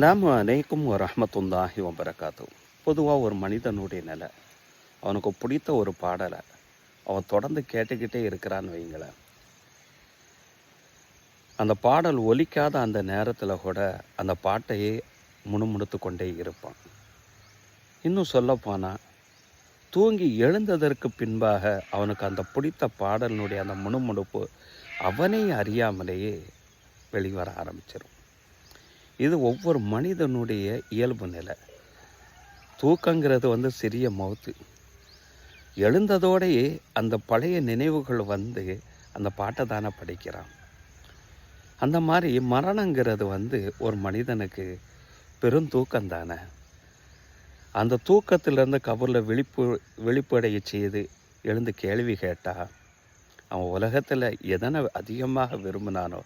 அஸ்ஸலாமு அலைக்கும் வரஹ்மத்துல்லாஹி வபரகாத்து. பொதுவாக ஒரு மனிதனுடைய நிலை, அவனுக்கு பிடித்த ஒரு பாடலை அவன் தொடர்ந்து கேட்டுக்கிட்டே இருக்கிறான்னு வைங்களேன், அந்த பாடல் ஒலிக்காத அந்த நேரத்தில் கூட அந்த பாட்டையே முணுமுணுத்து கொண்டே இருப்பான். இன்னும் சொல்லப்போனால், தூங்கி எழுந்ததற்கு பின்பாக அவனுக்கு அந்த பிடித்த பாடலினுடைய அந்த முணுமுணுப்பு அவனை அறியாமலேயே வெளிவர ஆரம்பிச்சிடும். இது ஒவ்வொரு மனிதனுடைய இயல்பு நிலை. தூக்கங்கிறது சிறிய மவுத்து. எழுந்ததோடையே அந்த பழைய நினைவுகள் அந்த பாட்டை தானே படிக்கிறான். அந்த மாதிரி மரணங்கிறது ஒரு மனிதனுக்கு பெருந்தூக்கம் தானே. அந்த தூக்கத்திலேருந்து கபூரில் விழிப்படைய செய்து எழுந்து கேள்வி கேட்டால், அவன் உலகத்தில் எதனை அதிகமாக விரும்பினானோ,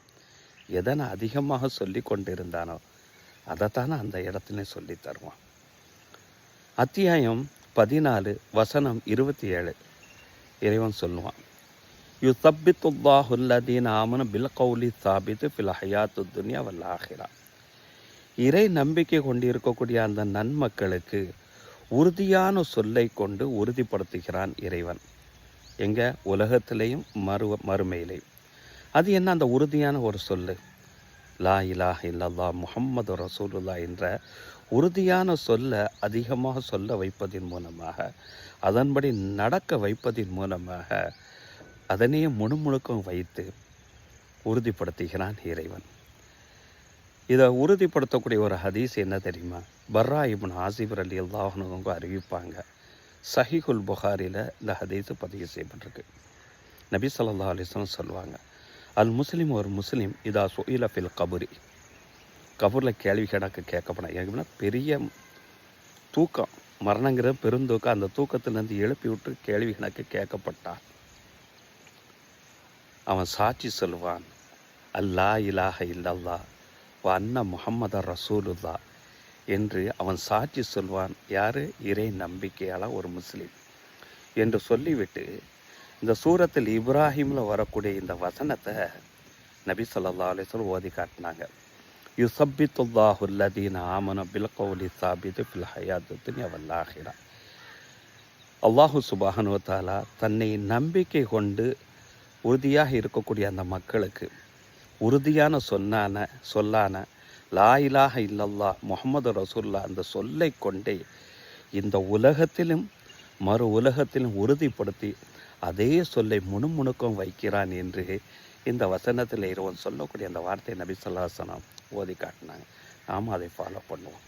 எதனை அதிகமாக சொல்லி கொண்டு இருந்தானோ அதைத்தானே அந்த இடத்துல சொல்லி தருவான். அத்தியாயம் 14 வசனம் 27 இறைவன் சொல்லுவான், யுஸப்பித்துல்லாஹுல்லதீன ஆமனு பில் கௌலி சாபித்து ஃபில் ஹயாத்து துன்யா வல் ஆஹிரா. இறை நம்பிக்கை கொண்டிருக்கக்கூடிய அந்த நன்மக்களுக்கு உறுதியான சொல்லை கொண்டு உறுதிப்படுத்துகிறான் இறைவன். எங்கே? உலகத்திலையும் மறுமையிலையும். அது என்ன அந்த உறுதியான ஒரு சொல்லு? லா இலாஹ இல்லல்லாஹ் முஹம்மது ரசூலுல்லாஹ் என்ற உறுதியான சொல்ல அதிகமாக சொல்ல வைப்பதின் மூலமாக, அதன்படி நடக்க வைப்பதின் மூலமாக அதனையே முணுமுணுக்கம் வைத்து உறுதிப்படுத்துகிறான் இறைவன். இதை உறுதிப்படுத்தக்கூடிய ஒரு ஹதீஸ் என்ன தெரியுமா? பர்ரா இப்னு ஆசிப் ரலியல்லாஹு அன்ஹு அறிவிப்பாங்க. சஹீஹுல் புகாரியில் இந்த ஹதீஸ் பதிவு செய்யப்பட்டிருக்கு. நபி ஸல்லல்லாஹு அலைஹி வஸல்லம் சொல்லுவாங்க, அல் முஸ்லீம் ஒரு முஸ்லீம் இதா சுயில ஃபில் கபுரி. கபூரில் கேள்வி கேட்கப்படும். ஏன்னா பெரிய தூக்கம், மரணங்கிற பெருந்தூக்கம். அந்த தூக்கத்திலேருந்து எழுப்பி விட்டு கேள்வி கேட்கப்பட்டான். அவன் சாட்சி சொல்லுவான், அல்லா இலாஹ இல்லல்லா வ அன்ன முஹம்மத ரசூலுல்லா என்று அவன் சாட்சி சொல்வான். யார்? இறை நம்பிக்கையால் ஒரு முஸ்லீம் என்று சொல்லிவிட்டு, இந்த சூரத்தில் இப்ராஹிமில் வரக்கூடிய இந்த வசனத்தை நபி ஸல்லல்லாஹு அலைஹி வஸல்லம் ஓதி காட்டினாங்க. யுஸப்பித்துல்லாஹுல்லதீன ஆமனு பில் கௌலி சாபித்து ஃபில் ஹயாத்தி துன்யா வல் ஆஹிரா. அல்லாஹு சுப்ஹானஹு வ தஆலா தன்னை நம்பிக்கை கொண்டு உறுதியாக இருக்கக்கூடிய அந்த மக்களுக்கு உறுதியான சொல்லான லா இலாஹ இல்லல்லாஹ் முஹம்மது ரசூலுல்லாஹ் அந்த சொல்லை கொண்டே இந்த உலகத்திலும் மறு உலகத்திலும் உறுதிப்படுத்தி அதே சொல்லை முணுமுணுக்கம் வைக்கிறான் என்று இந்த வசனத்தில் இறைவன் சொல்லக்கூடிய அந்த வார்த்தை நபி ஸல்லல்லாஹு அலைஹி வஸல்லம் ஓதி காட்டினாங்க. நாம் அதை ஃபாலோ பண்ணுவோம்.